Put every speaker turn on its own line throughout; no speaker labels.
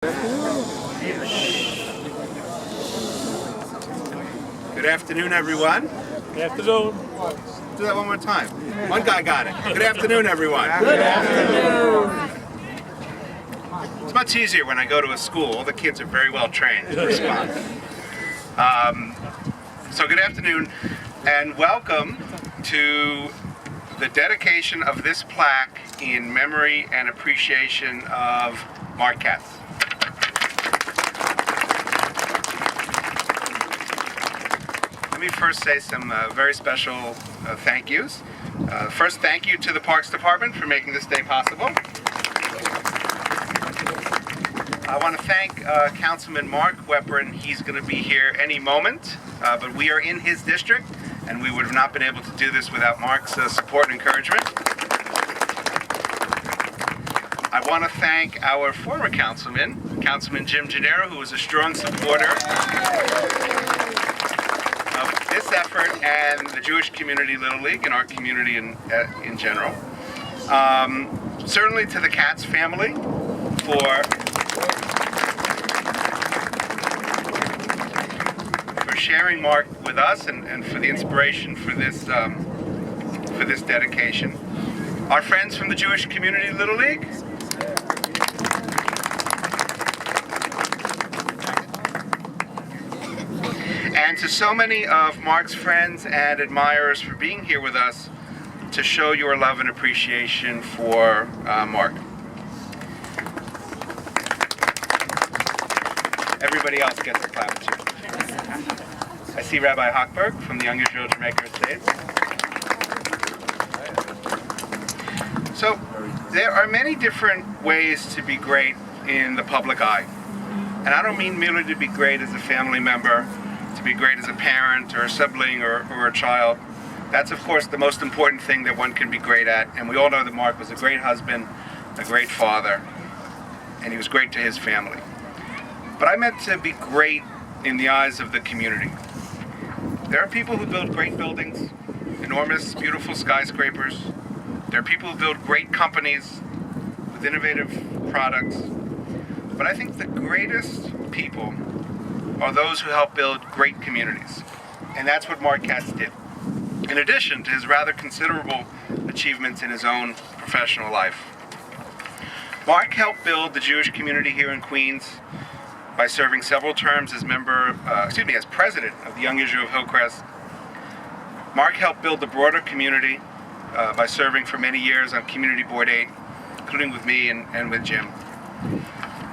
Good afternoon, everyone.
Good afternoon.
Do that one more time. One guy got it. Good afternoon, everyone.
Good afternoon.
It's much easier when I go to a school. All the kids are very well trained to respond. So good afternoon, and welcome to the dedication of this plaque in memory and appreciation of Mark Katz. Let me first say some very special thank yous. First, thank you to the Parks Department for making this day possible. I want to thank Councilman Mark Weprin. He's going to be here any moment, but we are in his district, and we would have not been able to do this without Mark's support and encouragement. I want to thank our former councilman, Councilman Jim Gennaro, who was a strong supporter of this effort and the Jewish Community Little League and our community in general. Certainly to the Katz family for sharing Mark with us and for the inspiration for this dedication. Our friends from the Jewish Community Little League. And to so many of Mark's friends and admirers for being here with us to show your love and appreciation for Mark. Everybody else gets a clap too. I see Rabbi Hochberg from the Young Israel Jamaica Estates. So there are many different ways to be great in the public eye. And I don't mean merely to be great as a family member, to be great as a parent or a sibling or a child. That's of course the most important thing that one can be great at. And we all know that Mark was a great husband, a great father, and he was great to his family. But I meant to be great in the eyes of the community. There are people who build great buildings, enormous, beautiful skyscrapers. There are people who build great companies with innovative products. But I think the greatest people are those who help build great communities. And that's what Mark Katz did, in addition to his rather considerable achievements in his own professional life. Mark helped build the Jewish community here in Queens by serving several terms as as president of the Young Israel of Hillcrest. Mark helped build the broader community by serving for many years on Community Board 8, including with me and with Jim.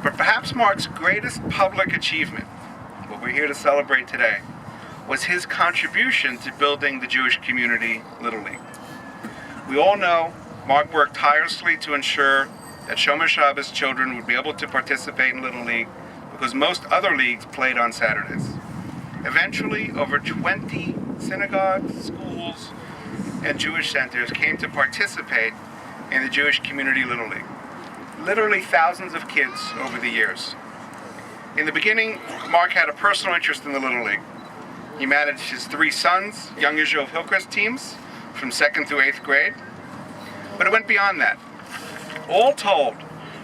But perhaps Mark's greatest public achievement, what we're here to celebrate today, was his contribution to building the Jewish Community Little League. We all know Mark worked tirelessly to ensure that Shomer Shabbos children would be able to participate in Little League because most other leagues played on Saturdays. Eventually, over 20 synagogues, schools, and Jewish centers came to participate in the Jewish Community Little League. Literally thousands of kids over the years. In the beginning, Mark had a personal interest in the Little League. He managed his 3 sons' Young Israel of Hillcrest teams from 2nd through 8th grade. But it went beyond that. All told,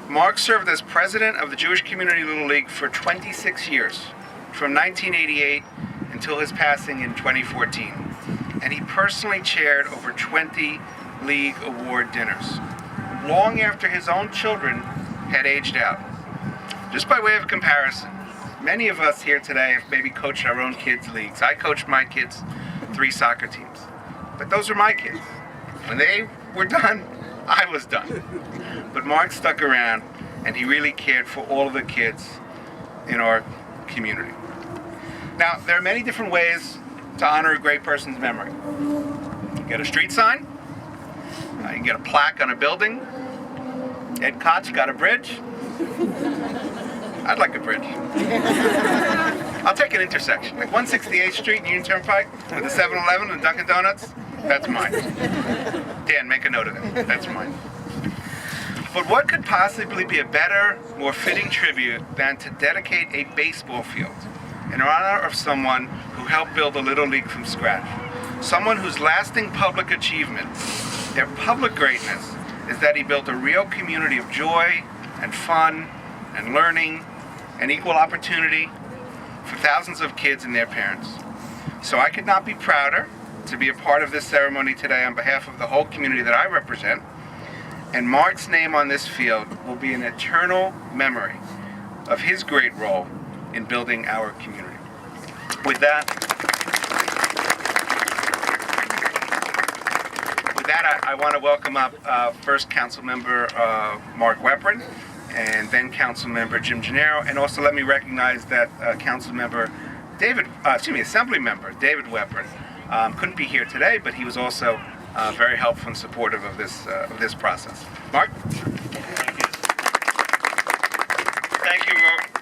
Mark served as president of the Jewish Community Little League for 26 years, from 1988 until his passing in 2014. And he personally chaired over 20 league award dinners, long after his own children had aged out. Just by way of comparison, many of us here today have maybe coached our own kids' leagues. I coached my kids' 3 soccer teams, but those are my kids. When they were done, I was done. But Mark stuck around, and he really cared for all of the kids in our community. Now, there are many different ways to honor a great person's memory. You can get a street sign, you can get a plaque on a building. Ed Koch got a bridge. I'd like a bridge. I'll take an intersection, like 168th Street, Union Turnpike, with a 7-Eleven and Dunkin' Donuts. That's mine. Dan, make a note of that. That's mine. But what could possibly be a better, more fitting tribute than to dedicate a baseball field in honor of someone who helped build a Little League from scratch? Someone whose lasting public achievement, their public greatness, is that he built a real community of joy and fun and learning and equal opportunity for thousands of kids and their parents. So I could not be prouder to be a part of this ceremony today on behalf of the whole community that I represent. And Mark's name on this field will be an eternal memory of his great role in building our community. With that, I want to welcome up first Council Member Mark Weprin, and then Council Member Jim Gennaro, and also let me recognize that Council Member Assembly Member David Weprin couldn't be here today, but he was also very helpful and supportive of this process. Mark?
Thank you,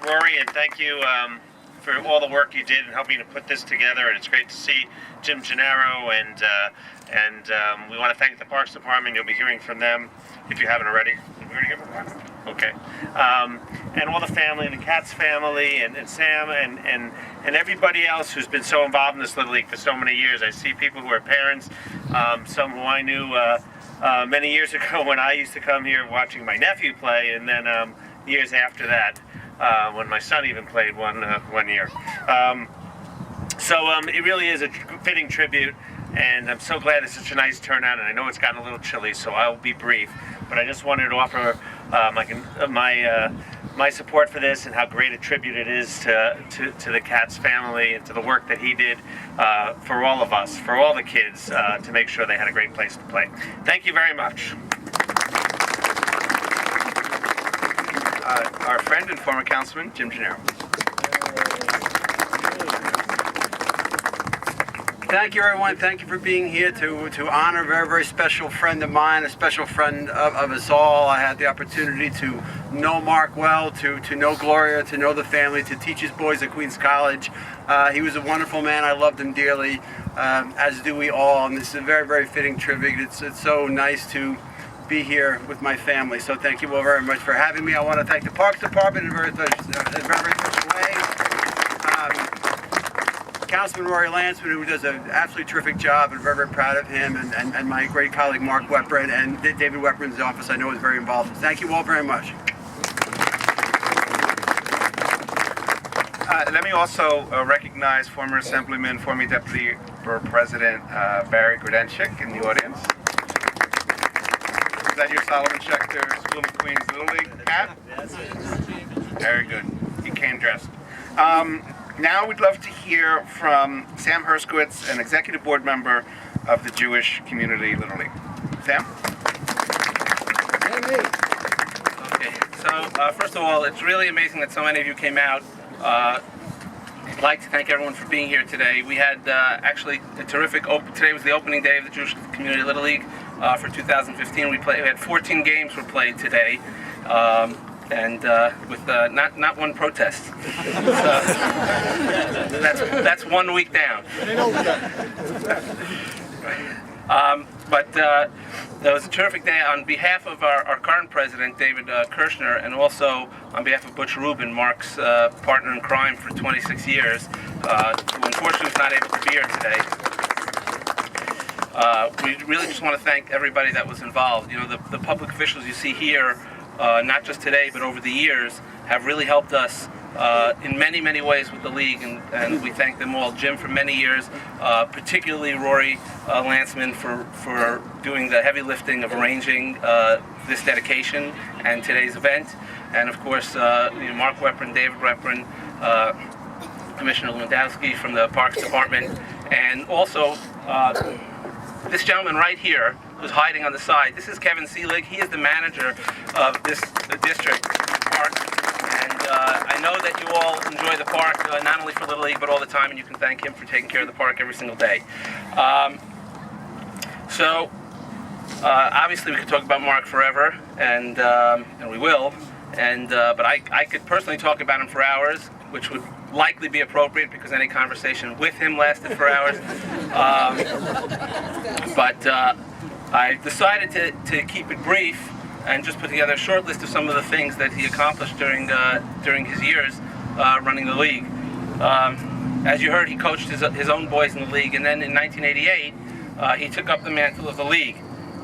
Rory, and thank you for all the work you did in helping to put this together. And it's great to see Jim Gennaro, and we want to thank the Parks Department. You'll be hearing from them if you haven't already. Did we already hear from them? Okay. And all the family, and the Katz family, and Sam, and everybody else who's been so involved in this Little League for so many years. I see people who are parents, some who I knew many years ago when I used to come here watching my nephew play, and then years after that when my son even played one year. So it really is a fitting tribute, and I'm so glad it's such a nice turnout, and I know it's gotten a little chilly, so I'll be brief. But I just wanted to offer my support for this and how great a tribute it is to the Katz family and to the work that he did for all of us, for all the kids, to make sure they had a great place to play. Thank you very much.
Our friend and former Councilman, Jim Gennaro.
Thank you, everyone. Thank you for being here to honor a very, very special friend of mine, a special friend of us all. I had the opportunity to know Mark well, to know Gloria, to know the family, to teach his boys at Queens College. He was a wonderful man. I loved him dearly, as do we all. And this is a very, very fitting tribute. It's so nice to be here with my family. So thank you all very much for having me. I want to thank the Parks Department in a very, very special way. Councilman Rory Lancman, who does an absolutely terrific job, and very, very proud of him, and my great colleague Mark Weprin, and David Weprin's office I know is very involved. Thank you all very much.
Let me also recognize former Assemblyman, former Deputy Borough President Barry Grudenchik in the audience. Is that your Solomon Schechter School of Queens Little League hat? Yes. Very good. You came dressed. Now we'd love to hear from Sam Herskowitz, an executive board member of the Jewish Community Little League. Sam?
Okay, so first of all, it's really amazing that so many of you came out. I'd like to thank everyone for being here today. We had actually a terrific today was the opening day of the Jewish Community Little League for 2015. We had 14 games were played today. And with not one protest. So, that's 1 week down. But that was a terrific day on behalf of our current president, David Kirshner, and also on behalf of Butch Rubin, Mark's partner in crime for 26 years, who unfortunately was not able to be here today. We really just want to thank everybody that was involved. You know, the public officials you see here, not just today, but over the years, have really helped us in many, many ways with the league, and we thank them all. Jim for many years, particularly Rory Lancman for doing the heavy lifting of arranging this dedication and today's event, and of course Mark Weprin, David Weprin, Commissioner Lewandowski from the Parks Department, and also this gentleman right here who's hiding on the side. This is Kevin Seelig. He is the manager of the district park. And I know that you all enjoy the park, not only for Little League, but all the time, and you can thank him for taking care of the park every single day. Obviously we could talk about Mark forever, and we will. But I could personally talk about him for hours, which would likely be appropriate because any conversation with him lasted for hours. But I decided to keep it brief and just put together a short list of some of the things that he accomplished during his years running the league. As you heard, he coached his own boys in the league, and then in 1988 he took up the mantle of the league.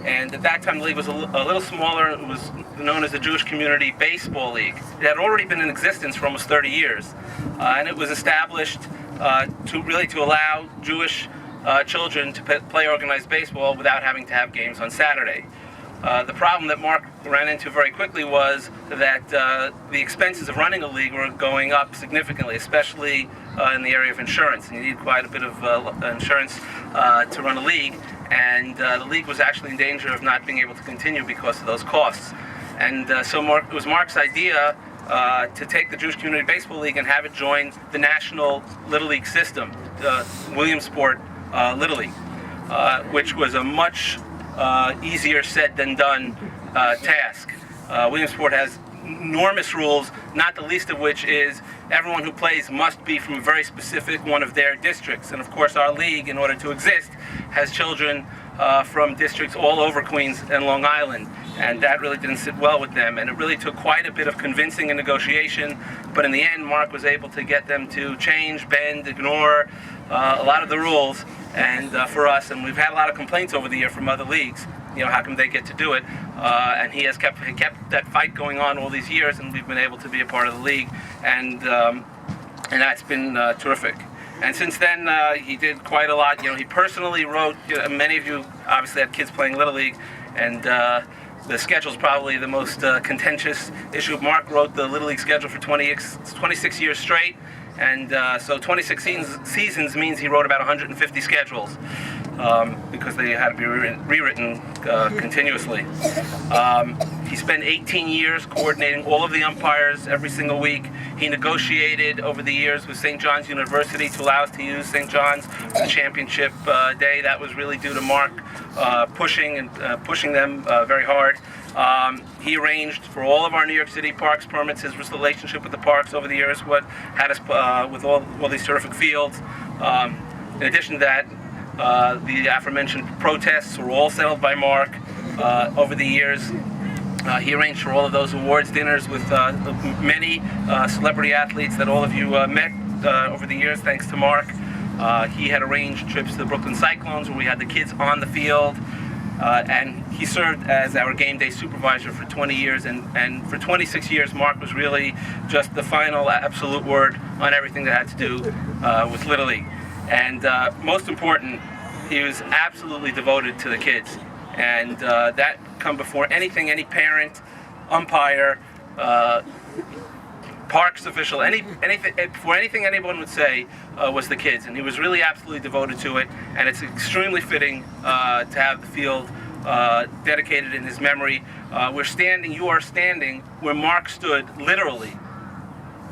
And at that time, the league was a little smaller. It was known as the Jewish Community Baseball League. It had already been in existence for almost 30 years. And it was established to allow Jewish children to play organized baseball without having to have games on Saturday. The problem that Mark ran into very quickly was that the expenses of running a league were going up significantly, especially in the area of insurance. And you need quite a bit of insurance to run a league, and the league was actually in danger of not being able to continue because of those costs. And so it was Mark's idea to take the Jewish Community Baseball League and have it join the National Little League system, Williamsport Little League, which was a much easier said than done task. Williamsport has enormous rules, not the least of which is everyone who plays must be from a very specific one of their districts. And of course our league, in order to exist, has children from districts all over Queens and Long Island, and that really didn't sit well with them, and it really took quite a bit of convincing and negotiation, but in the end Mark was able to get them to change, bend, ignore a lot of the rules, and for us, and we've had a lot of complaints over the year from other leagues, how come they get to do it, and he has kept that fight going on all these years, and we've been able to be a part of the league, and that's been terrific. And since then, he did quite a lot. He personally wrote, many of you obviously had kids playing Little League, and the schedule is probably the most contentious issue. Mark wrote the Little League schedule for 26 years straight, and so 26 seasons means he wrote about 150 schedules because they had to be rewritten continuously. He spent 18 years coordinating all of the umpires every single week. He negotiated over the years with St. John's University to allow us to use St. John's for the championship day. That was really due to Mark pushing them very hard. He arranged for all of our New York City parks permits. His relationship with the parks over the years what had us with all these terrific fields. In addition to that, the aforementioned protests were all settled by Mark over the years. He arranged for all of those awards dinners with many celebrity athletes that all of you met over the years, thanks to Mark. He had arranged trips to the Brooklyn Cyclones where we had the kids on the field. And he served as our game day supervisor for 20 years, and for 26 years Mark was really just the final absolute word on everything that had to do with Little League. And most important, he was absolutely devoted to the kids, and that come before anything any parent, umpire, parks official, before anything anyone would say was the kids, and he was really absolutely devoted to it, and it's extremely fitting to have the field dedicated in his memory. You are standing where Mark stood literally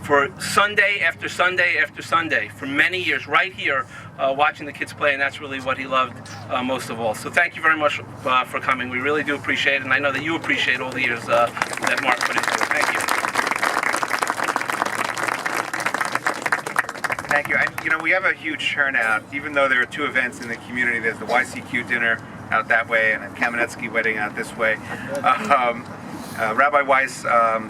for Sunday after Sunday after Sunday for many years, right here watching the kids play, and that's really what he loved most of all. So thank you very much for coming. We really do appreciate it, and I know that you appreciate all the years that Mark put into it. Thank you.
Thank you. We have a huge turnout, even though there are two events in the community. There's the YCQ dinner out that way and a Kamenetsky wedding out this way. Rabbi Weiss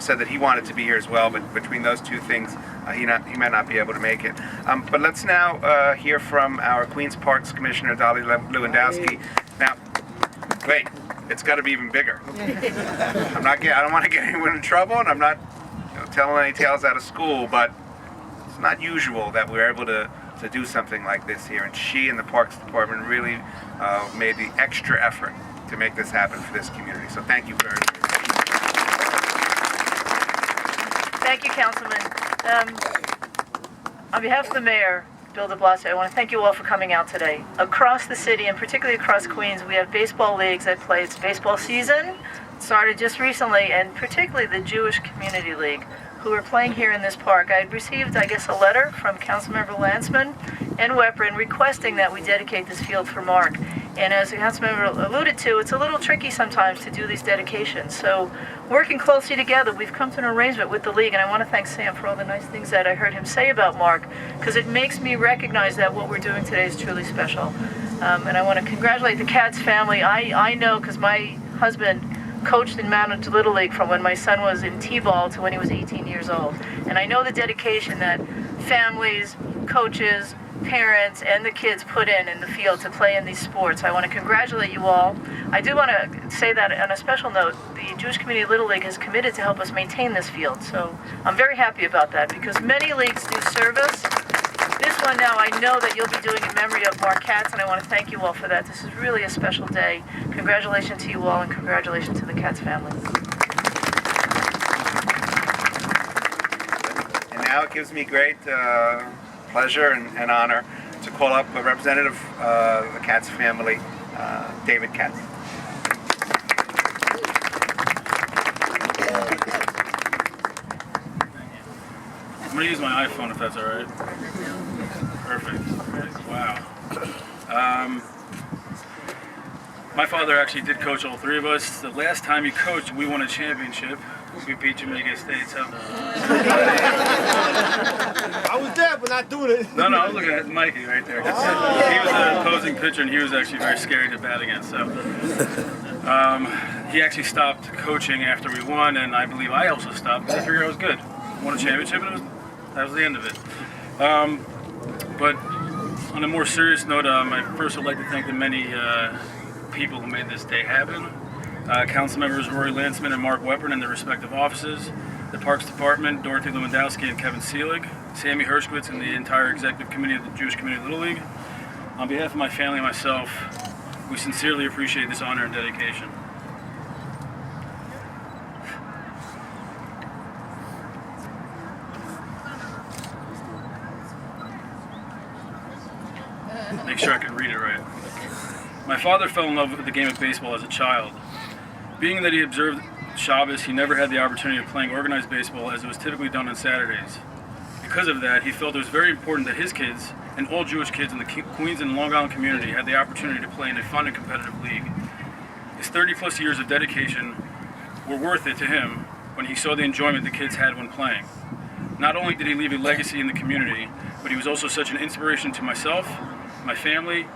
said that he wanted to be here as well, but between those two things, he might not be able to make it. But let's now hear from our Queens Parks Commissioner, Dolly Lewandowski. Now, wait, it's got to be even bigger. I don't want to get anyone in trouble, and I'm not telling any tales out of school, but it's not usual that we're able to do something like this here, and she and the Parks Department really made the extra effort to make this happen for this community. So thank you very much.
Thank you, Councilman. On behalf of the Mayor, Bill de Blasio, I want to thank you all for coming out today. Across the city, and particularly across Queens, we have baseball leagues that play. It's baseball season, started just recently, and particularly the Jewish Community League, who are playing here in this park. I received, a letter from Councilmember Lancman and Weprin requesting that we dedicate this field for Mark. And as the Councilmember alluded to, it's a little tricky sometimes to do these dedications. So working closely together, we've come to an arrangement with the league, and I want to thank Sam for all the nice things that I heard him say about Mark, because it makes me recognize that what we're doing today is truly special. And I want to congratulate the Katz family. I know, because my husband coached and managed Little League from when my son was in T-ball to when he was 18 years old. And I know the dedication that families, coaches, parents and the kids put in the field to play in these sports. I want to congratulate you all. I do want to say that on a special note, the Jewish Community Little League has committed to help us maintain this field. So I'm very happy about that because many leagues do service. This one now I know that you'll be doing in memory of Mark Katz, and I want to thank you all for that. This is really a special day. Congratulations to you all, and congratulations to the Katz family.
And now it gives me great pleasure and honor to call up a representative of the Katz family, David Katz.
I'm going to use my iPhone if that's all right. Perfect. Wow. My father actually did coach all three of us. The last time he coached, we won a championship. We beat Jamaica State. So.
I was there, but not doing it.
No, I was looking at Mikey right there. He was an opposing pitcher, and he was actually very scary to bat against. So he actually stopped coaching after we won, and I believe I also stopped because I figured I was good. Won a championship, and that was the end of it. But on a more serious note, I first would like to thank the many people who made this day happen. Council members Rory Lancman and Mark Weprin in their respective offices, the Parks Department, Dorothy Lewandowski and Kevin Seelig, Sammy Hershkowitz and the entire executive committee of the Jewish Community Little League. On behalf of my family and myself, we sincerely appreciate this honor and dedication. Make sure I can read it right. My father fell in love with the game of baseball as a child. Being that he observed Shabbos, he never had the opportunity of playing organized baseball as it was typically done on Saturdays. Because of that, he felt it was very important that his kids, and all Jewish kids in the Queens and Long Island community, had the opportunity to play in a fun and competitive league. His 30-plus years of dedication were worth it to him when he saw the enjoyment the kids had when playing. Not only did he leave a legacy in the community, but he was also such an inspiration to myself, my family,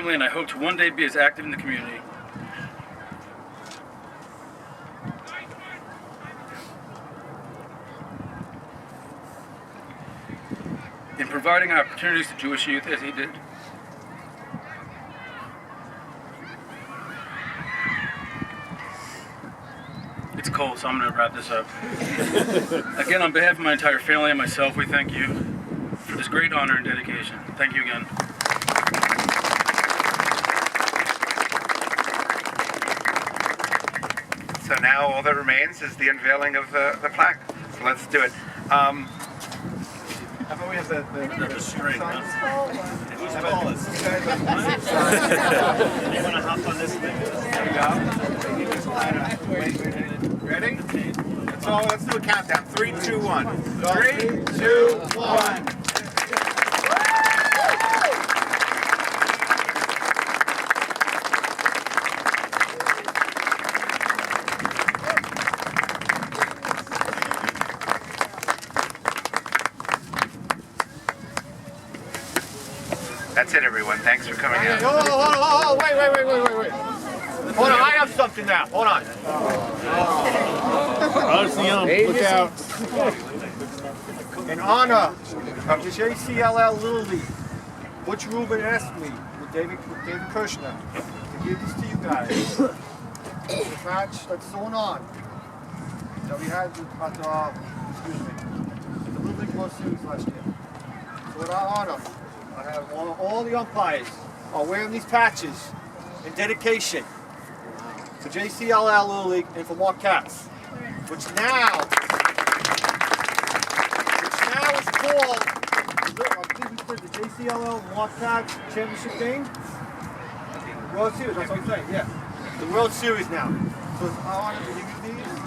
and I hope to one day be as active in the community. In providing opportunities to Jewish youth as he did. It's cold, so I'm going to wrap this up. Again, on behalf of my entire family and myself, we thank you for this great honor and dedication. Thank you again.
So now all that remains is the unveiling of the plaque. So let's do it. How about we have the string? Who's tallest? You want to hop on this thing? There we go. Ready? So let's do a countdown. 3, 2, 1. 3, 2, 1. That's it, everyone. Thanks for coming out.
Hold on. Wait. Hold on, I have something now. Hold on. Look out. In honor of the JCLL Little League, Butch Rubin asked me, with David Kirshner, to give this to you guys. The match that's going on, that we had at the Little League World Series last year. So in our honor, I have all the umpires are wearing these patches in dedication to JCLL Little League and for Mark Katz, which now is called the JCLL Mark Katz Championship game. World Series, that's what I'm saying, yeah. The World Series now. So it's our honor to give you these.